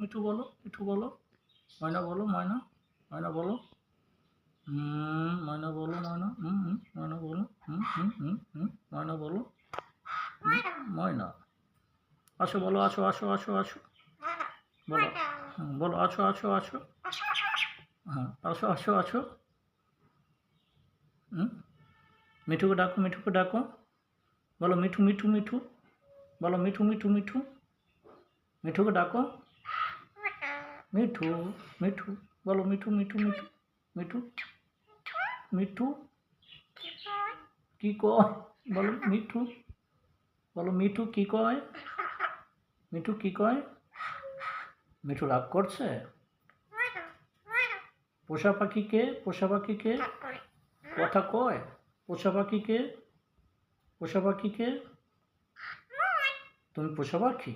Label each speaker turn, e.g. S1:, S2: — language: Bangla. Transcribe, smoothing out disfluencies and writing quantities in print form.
S1: মিঠু বলো, মিঠু বলো। ময়না বলো, ময়না, ময়না বলো। ময়না বলো, ময়না, ময়না বলো, ময়না বলো, ময়না। আসো বলো, আসো, আসো, আসো, আসো। বলো, বলো, আসো, আসো, আসো। হ্যাঁ, আসো, আসো, আসো। মিঠুকে ডাকো, মিঠুকে ডাকো। বলো মিঠু, মিঠু, মিঠু। বলো মিঠু, মিঠু, মিঠু। মিঠুকে ডাকো। মিঠু, মিঠু। বলো মিঠু, মিঠু, মিঠু। মিঠু, মিঠু। কি কয়? বলো মিঠু। বলো মিঠু কি কয়? মিঠু কি কয়? মিঠু রাগ করছে? পোষা পাখি কে? পোষা পাখি কে? কথা কয়? পোষা পাখি কে? পোষা পাখি কে? তুমি পোষা পাখি?